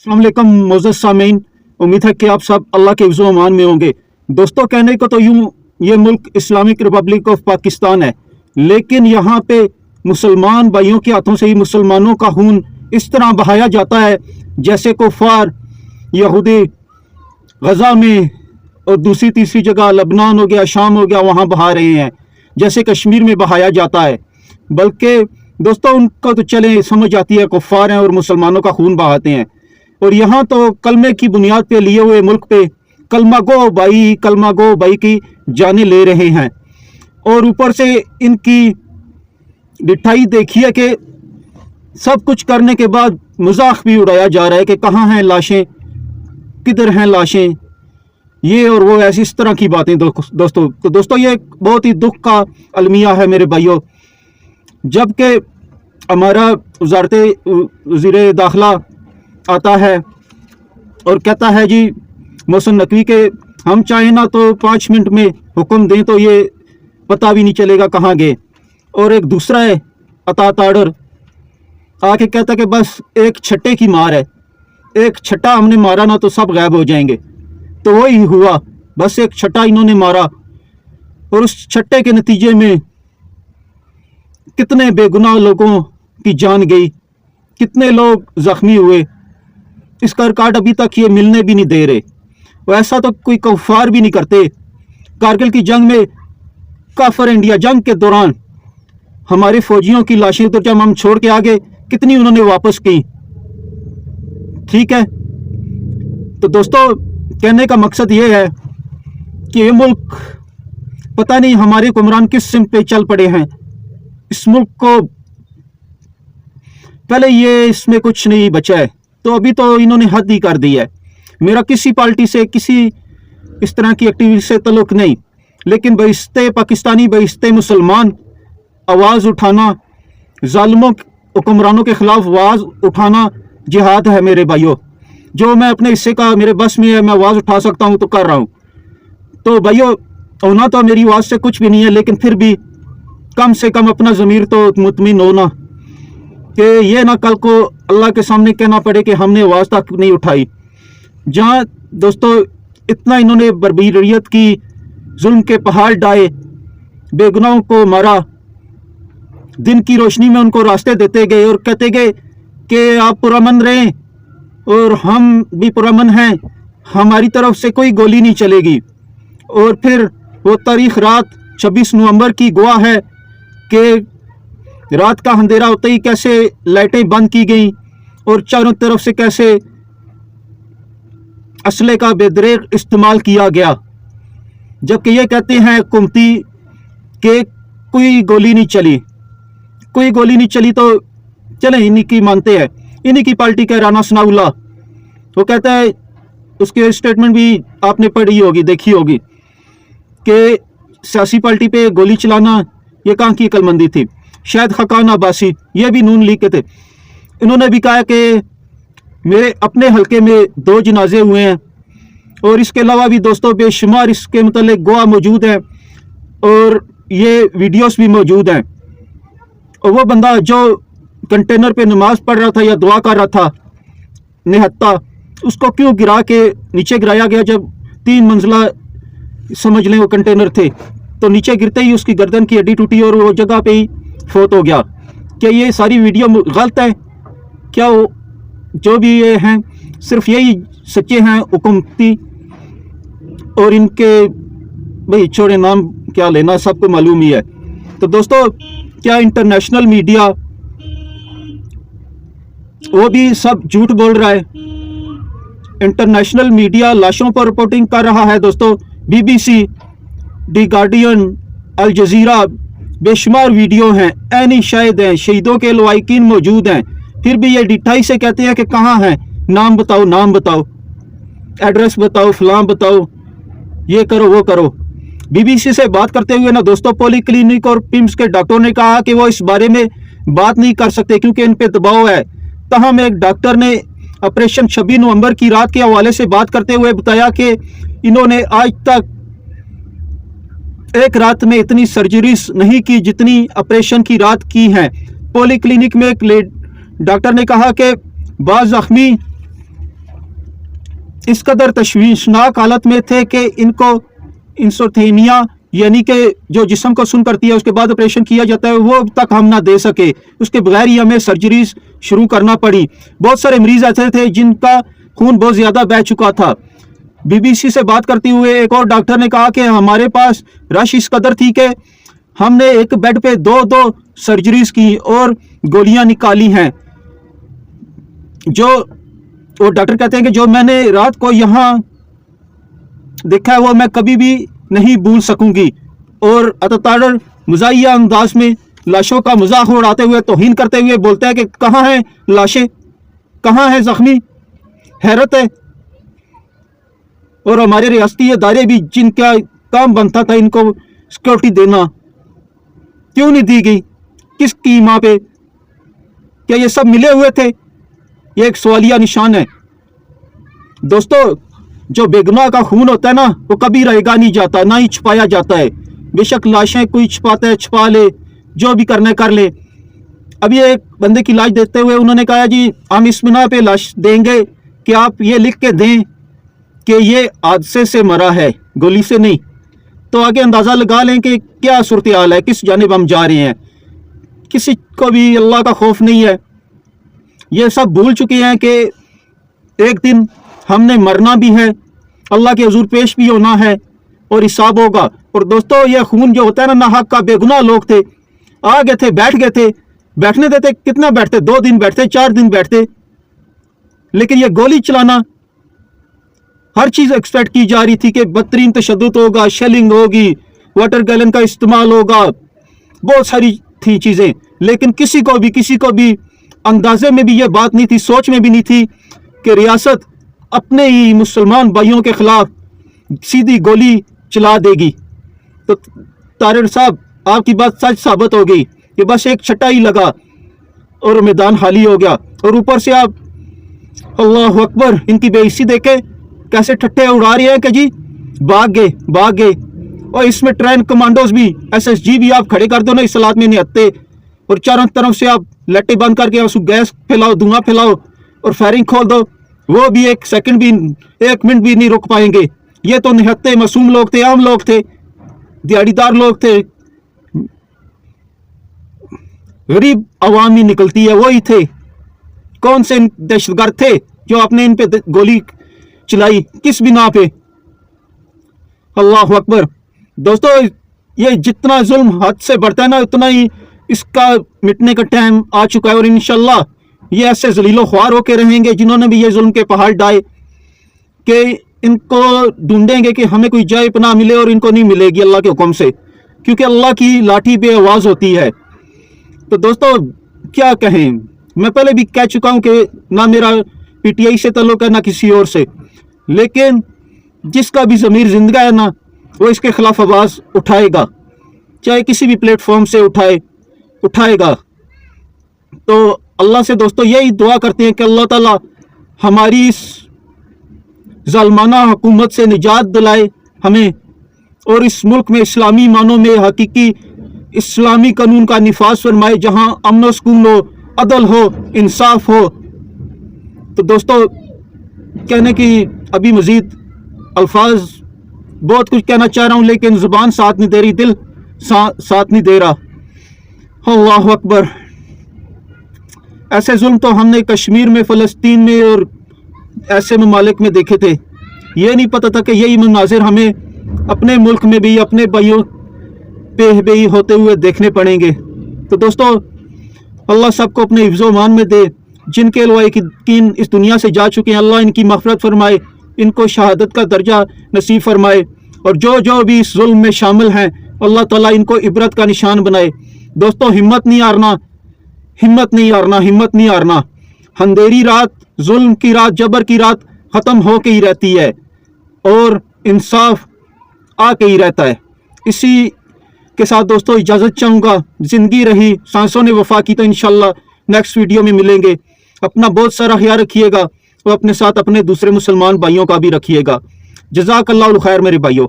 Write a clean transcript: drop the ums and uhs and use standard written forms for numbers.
अस्सलाम वालेकुम मोअज़्ज़ज़ सामीन, उम्मीद है कि आप सब अल्लाह के इज़्ज़ो अमान में होंगे। दोस्तों, कहने को तो यूँ ये मुल्क इस्लामिक रिपब्लिक ऑफ पाकिस्तान है, लेकिन यहाँ पे मुसलमान भाइयों के हाथों से ही मुसलमानों का खून इस तरह बहाया जाता है जैसे कुफ़ार यहूदी गज़ा में और दूसरी तीसरी जगह लबनान हो गया, शाम हो गया, वहाँ बहा रहे हैं, जैसे कश्मीर में बहाया जाता है। बल्कि दोस्तों, उनको तो चले समझ आती है कुफ़ार हैं और मुसलमानों का खून बहाते हैं, और यहाँ तो कलमे की बुनियाद पे लिए हुए मुल्क पे कलमा गो भाई की जानें ले रहे हैं। और ऊपर से इनकी डिठाई देखिए कि सब कुछ करने के बाद मजाक भी उड़ाया जा रहा है कि कहाँ हैं लाशें, किधर हैं लाशें, ये और वो, ऐसी इस तरह की बातें। दोस्तों तो दोस्तों, ये बहुत ही दुख का अलमिया है मेरे भाइयों, जबकि हमारा वज़ीर दाखिला आता है और कहता है जी मोहसिन नकवी के हम चाहें ना तो 5 मिनट में हुक्म दें तो ये पता भी नहीं चलेगा कहाँ गए। और एक दूसरा है अता ताड़र आके कहता कि बस एक छट्टे की मार है, एक छट्टा हमने मारा ना तो सब गायब हो जाएंगे। तो वही हुआ, बस एक छट्टा इन्होंने मारा और उस छट्टे के नतीजे में कितने बेगुनाह लोगों की जान गई, कितने लोग ज़ख्मी हुए। इसका रिकॉर्ड अभी तक ये मिलने भी नहीं दे रहे। वैसा तो कोई कुफ़ार भी नहीं करते। कारगिल की जंग में, काफर इंडिया जंग के दौरान हमारे फौजियों की लाशें तो जब हम छोड़ के आगे कितनी उन्होंने वापस की। ठीक है, तो दोस्तों कहने का मकसद ये है कि ये मुल्क पता नहीं हमारे हुक्मरान किस सिम पे चल पड़े हैं। इस मुल्क को पहले ये इसमें कुछ नहीं बचा है, तो अभी तो इन्होंने हद ही कर दी है। मेरा किसी पार्टी से, किसी इस तरह की एक्टिविटी से तल्लुक़ नहीं, लेकिन बहिस्ते पाकिस्तानी, बहिस्ते मुसलमान आवाज़ उठाना, ज़ालिमों हुक्मरानों के ख़िलाफ़ आवाज़ उठाना जिहाद है मेरे भाइयों। जो मैं अपने हिस्से का मेरे बस में है, मैं आवाज़ उठा सकता हूँ तो कर रहा हूँ। तो भाइयों, होना तो मेरी आवाज़ से कुछ भी नहीं है, लेकिन फिर भी कम से कम अपना ज़मीर तो मुतमिन होना कि ये ना कल को अल्लाह के सामने कहना पड़े कि हमने आवाज़ तक नहीं उठाई। जहाँ दोस्तों इतना इन्होंने बर्बरियत की, जुल्म के पहाड़ डाए, बेगुनाहों को मारा, दिन की रोशनी में उनको रास्ते देते गए और कहते गए कि आप पुरअमन रहें और हम भी पुरअमन हैं, हमारी तरफ से कोई गोली नहीं चलेगी। और फिर वो तारीख रात 26 नवंबर की गवाह है कि रात का अंधेरा होते ही कैसे लाइटें बंद की गई और चारों तरफ से कैसे असले का बेदरेग इस्तेमाल किया गया, जबकि ये कहते हैं हुकूमती कि कोई गोली नहीं चली। कोई गोली नहीं चली तो चले इन्हीं की मानते हैं, इन्हीं की पार्टी का राना सनाउल्लाह, वो कहता है, उसके स्टेटमेंट भी आपने पढ़ी होगी, देखी होगी, कि सियासी पार्टी पे गोली चलाना ये कहाँ की अक्लमंदी थी। शायद खकान अब्बासी, ये भी नून लीग के थे, इन्होंने भी कहा कि मेरे अपने हलके में 2 जनाजे हुए हैं। और इसके अलावा भी दोस्तों बेशुमार इसके मतलब गवाह मौजूद हैं और ये वीडियोस भी मौजूद हैं। और वो बंदा जो कंटेनर पे नमाज पढ़ रहा था या दुआ कर रहा था निहत्ता, उसको क्यों गिरा के नीचे गिराया गया? जब 3 मंजिला समझ लें वो कंटेनर थे, तो नीचे गिरते ही उसकी गर्दन की हड्डी टूटी और वो जगह पे ही फोत हो गया। क्या ये सारी वीडियो गलत है? क्या वो जो भी ये हैं सिर्फ यही सच्चे हैं हुकूमती? और इनके भाई छोड़े, नाम क्या लेना, सबको मालूम ही है। तो दोस्तों, क्या इंटरनेशनल मीडिया वो भी सब झूठ बोल रहा है? इंटरनेशनल मीडिया लाशों पर रिपोर्टिंग कर रहा है दोस्तों। BBC, दी गार्डियन, अल जजीरा, बेशुमार वीडियो हैं, ऐनी शाहिद हैं, शहीदों के लवाकिन मौजूद हैं, फिर भी ये डिठाई से कहते हैं कि कहाँ हैं, नाम बताओ, नाम बताओ, एड्रेस बताओ, फलां बताओ, ये करो वो करो। BBC से बात करते हुए ना दोस्तों, पॉली क्लिनिक और पिम्स के डॉक्टरों ने कहा कि वो इस बारे में बात नहीं कर सकते क्योंकि इन पे दबाव है। तहम एक डॉक्टर ने ऑपरेशन 26 नवंबर की रात के हवाले से बात करते हुए बताया कि इन्होंने आज तक एक रात में इतनी सर्जरीज नहीं की जितनी ऑपरेशन की रात की हैं। पॉली क्लिनिक में एक डॉक्टर ने कहा कि बाज़ जख्मी इस कदर तशवीशनाक हालत में थे कि इनको इंसोथेनिया यानी कि जो जिस्म को सुन करती है उसके बाद ऑपरेशन किया जाता है वो तक हम ना दे सके, उसके बगैर ही हमें सर्जरीज शुरू करना पड़ी। बहुत सारे मरीज ऐसे थे जिनका खून बहुत ज़्यादा बह चुका था। BBC से बात करते हुए एक और डॉक्टर ने कहा कि हमारे पास रश इस कदर थी कि हमने एक बेड पे दो सर्जरीज की और गोलियां निकाली हैं। जो वो डॉक्टर कहते हैं कि जो मैंने रात को यहाँ देखा है वो मैं कभी भी नहीं भूल सकूंगी। और अतताड़ मज़ाहिया अंदाज में लाशों का मजाक उड़ाते हुए तौहीन करते हुए बोलते हैं कि कहाँ हैं लाशें, कहाँ हैं जख्मी। हैरत है। और हमारे रियासती इदारे भी जिनका काम बनता था इनको सिक्योरिटी देना, क्यों नहीं दी गई? किसकी माँ पे? क्या ये सब मिले हुए थे? ये एक सवालिया निशान है। दोस्तों, जो बेगुनाह का खून होता है ना वो कभी रहेगा नहीं जाता, ना ही छुपाया जाता है। बेशक लाशें कोई छुपाता है छुपा ले, जो भी करना है कर ले। अभी एक बंदे की लाश देते हुए उन्होंने कहा जी हम इस बिना पे लाश देंगे कि आप ये लिख के दें कि ये हादसे से मरा है, गोली से नहीं। तो आगे अंदाज़ा लगा लें कि क्या सूरत हाल है, किस जानिब हम जा रहे हैं। किसी को भी अल्लाह का खौफ नहीं है। ये सब भूल चुके हैं कि एक दिन हमने मरना भी है, अल्लाह के हुजूर पेश भी होना है और हिसाब होगा। और दोस्तों, ये खून जो होता है ना, नाहक का, बेगुनाह लोग थे, आ गए थे, बैठ गए थे, बैठने देते, कितना बैठते, 2 दिन बैठते, 4 दिन बैठते। लेकिन ये गोली चलाना, हर चीज़ एक्सपेक्ट की जा रही थी कि बदतरीन तशद्दुद होगा, शेलिंग होगी, वाटर गैलन का इस्तेमाल होगा, बहुत सारी थी चीज़ें। लेकिन किसी को भी अंदाजे में भी ये बात नहीं थी, सोच में भी नहीं थी कि रियासत अपने ही मुसलमान भाइयों के खिलाफ सीधी गोली चला देगी। तो तारिर साहब, आपकी बात सच साबित हो गई कि बस एक छट्टा ही लगा और मैदान खाली हो गया। और ऊपर से आप अल्लाह अकबर, इनकी बेइज्जती देखे कैसे ठट्ठे उड़ा रहे हैं कि जी भाग गए। और इसमें ट्रेन कमांडोज भी, SSG भी आप खड़े कर दो ना इस हालात में नहीं हत्ते, और चारों तरफ से आप लट्टे बंद करके उसको गैस फैलाओ, धुआं फैलाओ और फायरिंग खोल दो, वो भी 1 सेकंड भी, 1 मिनट भी नहीं रुक पाएंगे। ये तो निहत्ते मासूम लोग थे, आम लोग थे, दिहाड़ीदार लोग थे, गरीब अवाम ही निकलती है, वही थे। कौन से दहशतगर्द थे जो आपने इन पे गोली चलाई, किस बिना पे? अल्लाह अकबर। दोस्तों, ये जितना जुल्म हद से बढ़ता है ना उतना ही इसका मिटने का टाइम आ चुका है। और इंशाल्लाह ये ऐसे जलीलो ख्वार होके रहेंगे जिन्होंने भी ये जुल्म के पहाड़ डाए कि इनको ढूंढेंगे कि हमें कोई जाए पनाह मिले, और इनको नहीं मिलेगी अल्लाह के हुक्म से, क्योंकि अल्लाह की लाठी पे आवाज़ होती है। तो दोस्तों, क्या कहें, मैं पहले भी कह चुका हूं कि ना मेरा PTI से ताल्लुक है ना किसी और से, लेकिन जिसका भी ज़मीर जिंदा है ना वो इसके खिलाफ आवाज़ उठाएगा, चाहे किसी भी प्लेटफॉर्म से उठाएगा। तो अल्लाह से दोस्तों यही दुआ करते हैं कि अल्लाह ताला हमारी इस ज़ालिमाना हुकूमत से निजात दिलाए हमें, और इस मुल्क में इस्लामी मानों में हकीकी इस्लामी कानून का निफाज फरमाए, जहाँ अमन सुकून हो, अदल हो, इंसाफ हो। तो दोस्तों, कहने की अभी मज़ीद अल्फाज बहुत कुछ कहना चाह रहा हूँ, लेकिन ज़ुबान साथ नहीं दे रही, दिल साथ नहीं दे रहा। अल्लाह अकबर। ऐसे जुल्म तो हमने कश्मीर में, फ़लस्तीन में और ऐसे ममालिक में देखे थे। ये नहीं पता था कि यही मनाजिर हमें अपने मुल्क में भी, अपने भाइयों पे भी होते हुए देखने पड़ेंगे। तो दोस्तों, अल्लाह सबको अपने हिफ्ज़ मान में दे। जिनके लवाकिन इस दुनिया से जा चुके हैं, अल्लाह इनकी मग़फ़िरत फरमाए, इनको शहादत का दर्जा नसीब फरमाए। और जो भी इस जुल्म में शामिल हैं, अल्लाह ताला इनको इबरत का निशान बनाए। दोस्तों, हिम्मत नहीं हारना। अंधेरी रात, जुल्म की रात, जबर की रात ख़त्म हो के ही रहती है और इंसाफ आके ही रहता है। इसी के साथ दोस्तों इजाज़त चाहूँगा। ज़िंदगी रही, सांसों ने वफा की। तो इंशाल्लाह नेक्स्ट वीडियो में मिलेंगे। अपना बहुत सारा ख्याल रखिएगा और अपने साथ अपने दूसरे मुसलमान भाइयों का भी रखिएगा। जज़ाकल्लाहु खैर मेरे भाइयों।